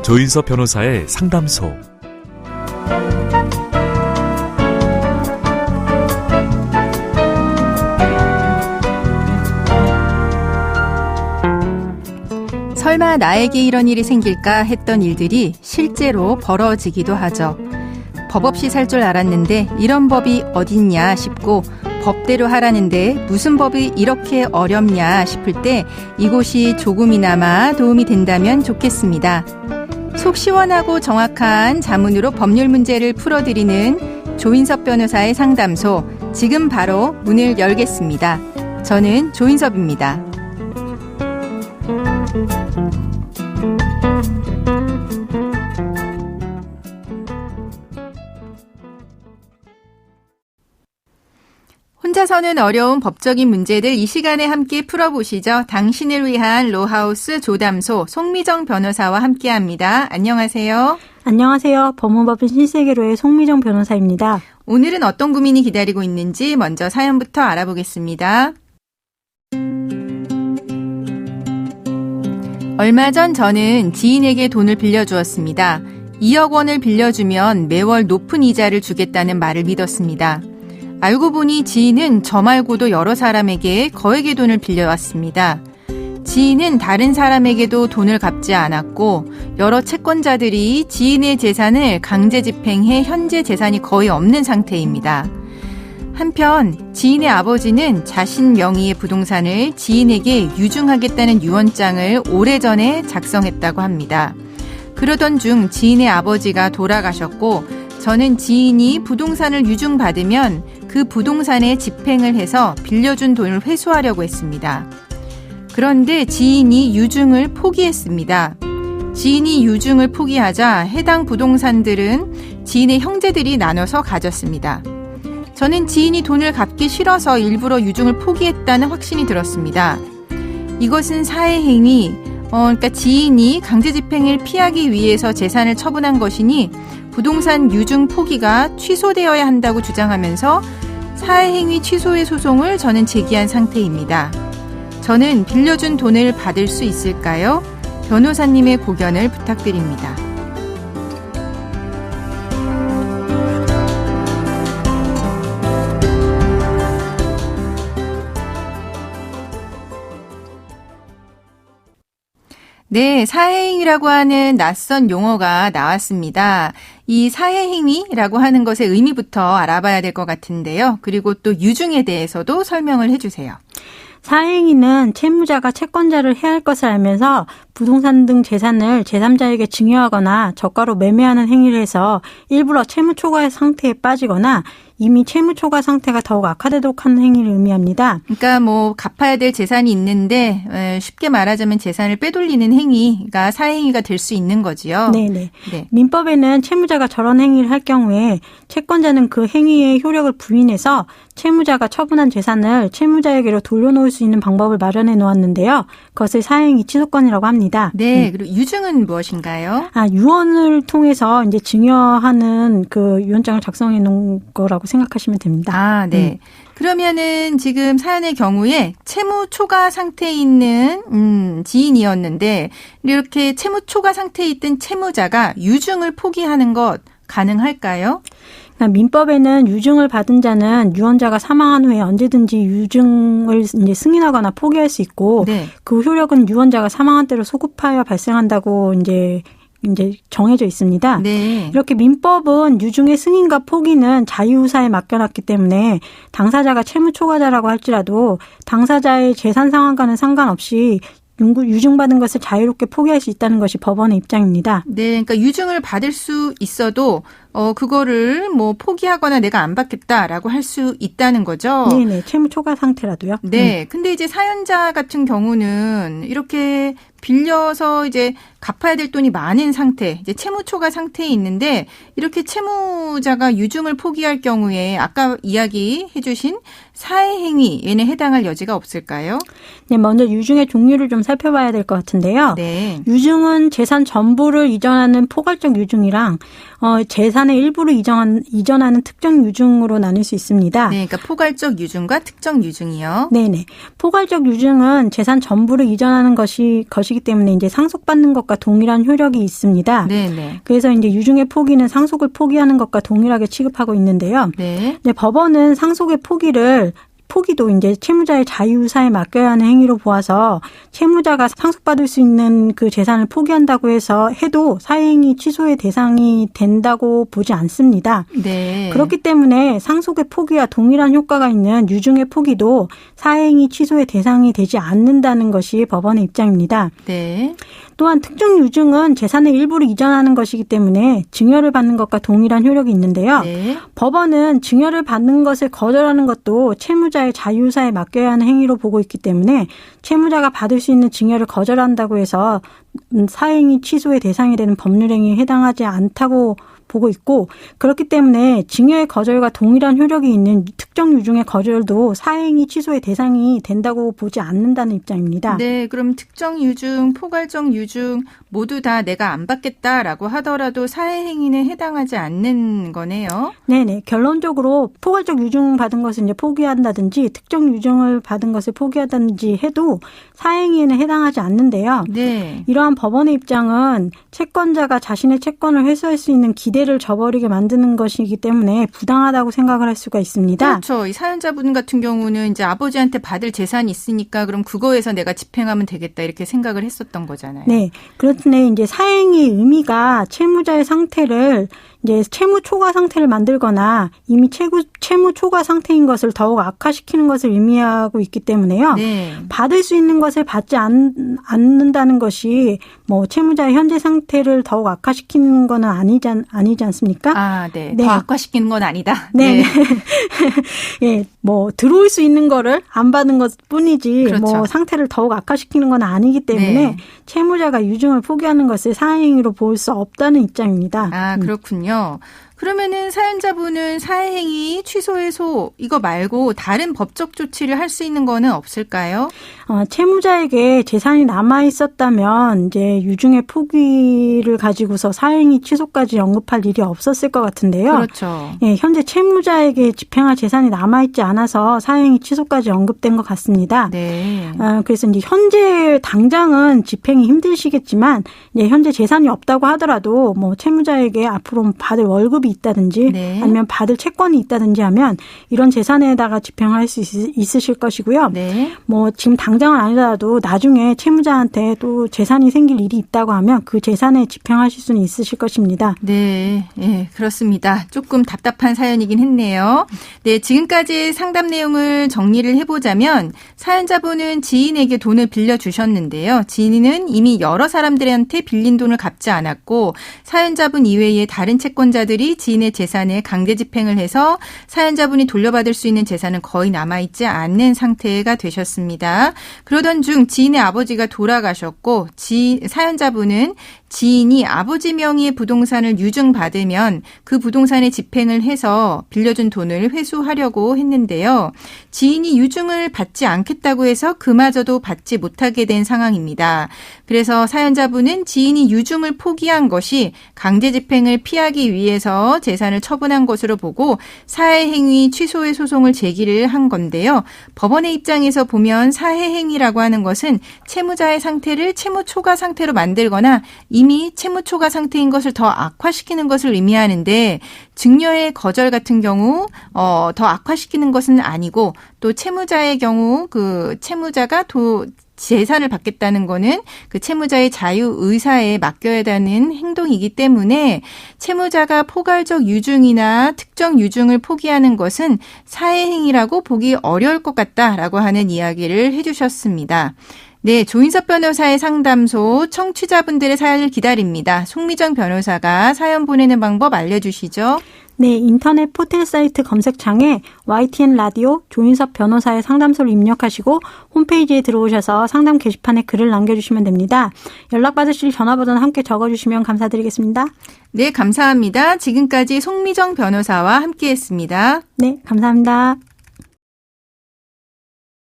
조인섭 변호사의 상담소. 설마 나에게 이런 일이 생길까 했던 일들이 실제로 벌어지기도 하죠. 법 없이 살 줄 알았는데 이런 법이 어딨냐 싶고, 법대로 하라는데 무슨 법이 이렇게 어렵냐 싶을 때 이곳이 조금이나마 도움이 된다면 좋겠습니다. 속 시원하고 정확한 자문으로 법률 문제를 풀어드리는 조인섭 변호사의 상담소, 지금 바로 문을 열겠습니다. 저는 조인섭입니다. 혼자서는 어려운 법적인 문제들 이 시간에 함께 풀어보시죠. 당신을 위한 로하우스 조담소 송미정 변호사와 함께합니다. 안녕하세요. 안녕하세요. 법무법인 신세계로의 송미정 변호사입니다. 오늘은 어떤 고민이 기다리고 있는지 먼저 사연부터 알아보겠습니다. 얼마 전 저는 지인에게 돈을 빌려주었습니다. 2억 원을 빌려주면 매월 높은 이자를 주겠다는 말을 믿었습니다. 알고 보니 지인은 저 말고도 여러 사람에게 거액의 돈을 빌려왔습니다. 지인은 다른 사람에게도 돈을 갚지 않았고, 여러 채권자들이 지인의 재산을 강제 집행해 현재 재산이 거의 없는 상태입니다. 한편 지인의 아버지는 자신 명의의 부동산을 지인에게 유증하겠다는 유언장을 오래전에 작성했다고 합니다. 그러던 중 지인의 아버지가 돌아가셨고, 저는 지인이 부동산을 유증받으면 그 부동산에 집행을 해서 빌려준 돈을 회수하려고 했습니다. 그런데 지인이 유증을 포기했습니다. 지인이 유증을 포기하자 해당 부동산들은 지인의 형제들이 나눠서 가졌습니다. 저는 지인이 돈을 갚기 싫어서 일부러 유증을 포기했다는 확신이 들었습니다. 이것은 사회행위, 그러니까 지인이 강제집행을 피하기 위해서 재산을 처분한 것이니 부동산 유증 포기가 취소되어야 한다고 주장하면서 사회행위 취소의 소송을 저는 제기한 상태입니다. 저는 빌려준 돈을 받을 수 있을까요? 변호사님의 고견을 부탁드립니다. 네, 사회행위라고 하는 낯선 용어가 나왔습니다. 이 사회행위라고 하는 것의 의미부터 알아봐야 될 것 같은데요. 그리고 또 유증에 대해서도 설명을 해주세요. 사회행위는 채무자가 채권자를 해할 것을 알면서 부동산 등 재산을 제3자에게 증여하거나 저가로 매매하는 행위를 해서 일부러 채무 초과 상태에 빠지거나 이미 채무 초과 상태가 더욱 악화되도록 하는 행위를 의미합니다. 그러니까 뭐 갚아야 될 재산이 있는데 쉽게 말하자면 재산을 빼돌리는 행위가 사회행위가 될 수 있는 거지요. 네네. 네. 민법에는 채무자가 저런 행위를 할 경우에 채권자는 그 행위의 효력을 부인해서 채무자가 처분한 재산을 채무자에게로 돌려놓을 수 있는 방법을 마련해 놓았는데요. 그것을 사회행위 취소권이라고 합니다. 네. 그리고 유증은 무엇인가요? 유언을 통해서 이제 증여하는 그 유언장을 작성해 놓은 거라고 생각하시면 됩니다. 네. 그러면은 지금 사연의 경우에 채무 초과 상태에 있는 지인이었는데 이렇게 채무 초과 상태에 있던 채무자가 유증을 포기하는 것 가능할까요? 민법에는 유증을 받은 자는 유언자가 사망한 후에 언제든지 유증을 이제 승인하거나 포기할 수 있고, 네. 그 효력은 유언자가 사망한 때로 소급하여 발생한다고 이제 정해져 있습니다. 네. 이렇게 민법은 유증의 승인과 포기는 자유의사에 맡겨놨기 때문에 당사자가 채무 초과자라고 할지라도 당사자의 재산 상황과는 상관없이 유증받은 것을 자유롭게 포기할 수 있다는 것이 법원의 입장입니다. 네, 그러니까 유증을 받을 수 있어도 그거를 뭐 포기하거나 내가 안 받겠다라고 할 수 있다는 거죠. 네네, 채무 초과 상태라도요. 네, 근데 이제 사연자 같은 경우는 이렇게 빌려서 이제 갚아야 될 돈이 많은 상태, 이제 채무 초과 상태에 있는데 이렇게 채무자가 유증을 포기할 경우에 아까 이야기해 주신 사회행위에는 해당할 여지가 없을까요? 네, 먼저 유증의 종류를 좀 살펴봐야 될 것 같은데요. 네. 유증은 재산 전부를 이전하는 포괄적 유증이랑 재산의 일부를 이전하는 특정 유증으로 나눌 수 있습니다. 네, 그러니까 포괄적 유증과 특정 유증이요. 네네. 포괄적 유증은 재산 전부를 이전하는 것이기 때문에 이제 상속받는 것과 동일한 효력이 있습니다. 네네. 그래서 이제 유증의 포기는 상속을 포기하는 것과 동일하게 취급하고 있는데요. 네. 네, 법원은 상속의 포기도 이제 채무자의 자유의사에 맡겨야 하는 행위로 보아서 채무자가 상속받을 수 있는 그 재산을 포기한다고 해도 사행위 취소의 대상이 된다고 보지 않습니다. 네. 그렇기 때문에 상속의 포기와 동일한 효과가 있는 유증의 포기도 사행위 취소의 대상이 되지 않는다는 것이 법원의 입장입니다. 네. 또한 특정 유증은 재산의 일부를 이전하는 것이기 때문에 증여를 받는 것과 동일한 효력이 있는데요. 네. 법원은 증여를 받는 것을 거절하는 것도 채무자의 자유의사에 맡겨야 하는 행위로 보고 있기 때문에 채무자가 받을 수 있는 증여를 거절한다고 해서 사행위 취소의 대상이 되는 법률행위에 해당하지 않다고 보고 있고, 그렇기 때문에 증여의 거절과 동일한 효력이 있는 특정 유증의 거절도 사행위 취소의 대상이 된다고 보지 않는다는 입장입니다. 네, 그럼 특정 유증, 포괄적 유증 모두 다 내가 안 받겠다라고 하더라도 사회행위는 해당하지 않는 거네요. 네네. 결론적으로 포괄적 유증 받은 것을 이제 포기한다든지 특정 유증을 받은 것을 포기한다든지 해도 사행위에는 해당하지 않는데요. 네. 이러한 법원의 입장은 채권자가 자신의 채권을 회수할 수 있는 기대를 저버리게 만드는 것이기 때문에 부당하다고 생각을 할 수가 있습니다. 그렇죠. 이 사연자분 같은 경우는 이제 아버지한테 받을 재산이 있으니까 그럼 그거에서 내가 집행하면 되겠다 이렇게 생각을 했었던 거잖아요. 네. 그렇네. 이제 사행의 의미가 채무자의 상태를 이제 채무 초과 상태를 만들거나 이미 채무 초과 상태인 것을 더욱 악화시키는 것을 의미하고 있기 때문에요. 네. 받을 수 있는 것을 받지 않는다는 것이 뭐 채무자의 현재 상태를 더욱 악화시키는 건 아니지 않습니까? 아, 네. 네. 더 악화시키는 건 아니다. 네. 예, 뭐 들어올 수 있는 거를 안 받는 것뿐이지 그렇죠. 뭐 상태를 더욱 악화시키는 건 아니기 때문에 네. 채무자가 유증을 포기하는 것을 사행위로 볼 수 없다는 입장입니다. 아, 그렇군요. 그러면은 사연자분은 사회행위, 취소해소 이거 말고 다른 법적 조치를 할 수 있는 거는 없을까요? 채무자에게 재산이 남아 있었다면 이제 유증의 포기를 가지고서 사행위 취소까지 언급할 일이 없었을 것 같은데요. 그렇죠. 예, 현재 채무자에게 집행할 재산이 남아 있지 않아서 사행위 취소까지 언급된 것 같습니다. 네. 그래서 이제 현재 당장은 집행이 힘드시겠지만 이제 현재 재산이 없다고 하더라도 뭐 채무자에게 앞으로 받을 월급이 있다든지 네. 아니면 받을 채권이 있다든지 하면 이런 재산에다가 집행할 수 있으실 것이고요. 네. 뭐 지금 당장은 아니더라도 나중에 채무자한테 또 재산이 생길 일이 있다고 하면 그 재산에 집행하실 수는 있으실 것입니다. 네, 예, 그렇습니다. 조금 답답한 사연이긴 했네요. 네, 지금까지 상담 내용을 정리를 해보자면 사연자분은 지인에게 돈을 빌려주셨는데요. 지인은 이미 여러 사람들한테 빌린 돈을 갚지 않았고 사연자분 이외에 다른 채권자들이 지인의 재산에 강제 집행을 해서 사연자분이 돌려받을 수 있는 재산은 거의 남아있지 않는 상태가 되셨습니다. 그러던 중 지인의 아버지가 돌아가셨고 사연자분은 지인이 아버지 명의의 부동산을 유증받으면 그 부동산에 집행을 해서 빌려준 돈을 회수하려고 했는데요. 지인이 유증을 받지 않겠다고 해서 그마저도 받지 못하게 된 상황입니다. 그래서 사연자분은 지인이 유증을 포기한 것이 강제 집행을 피하기 위해서 재산을 처분한 것으로 보고 사회행위 취소의 소송을 제기를 한 건데요. 법원의 입장에서 보면 사회행위라고 하는 것은 채무자의 상태를 채무 초과 상태로 만들거나 이미 채무 초과 상태인 것을 더 악화시키는 것을 의미하는데 증여의 거절 같은 경우 더 악화시키는 것은 아니고 또 채무자의 경우 그 채무자가 재산을 받겠다는 거는 그 채무자의 자유의사에 맡겨야 하는 행동이기 때문에 채무자가 포괄적 유증이나 특정 유증을 포기하는 것은 사회행위라고 보기 어려울 것 같다라고 하는 이야기를 해주셨습니다. 네, 조인섭 변호사의 상담소 청취자분들의 사연을 기다립니다. 송미정 변호사가 사연 보내는 방법 알려주시죠. 네, 인터넷 포털 사이트 검색창에 YTN 라디오 조인섭 변호사의 상담소를 입력하시고 홈페이지에 들어오셔서 상담 게시판에 글을 남겨주시면 됩니다. 연락받으실 전화번호는 함께 적어주시면 감사드리겠습니다. 네, 감사합니다. 지금까지 송미정 변호사와 함께했습니다. 네, 감사합니다.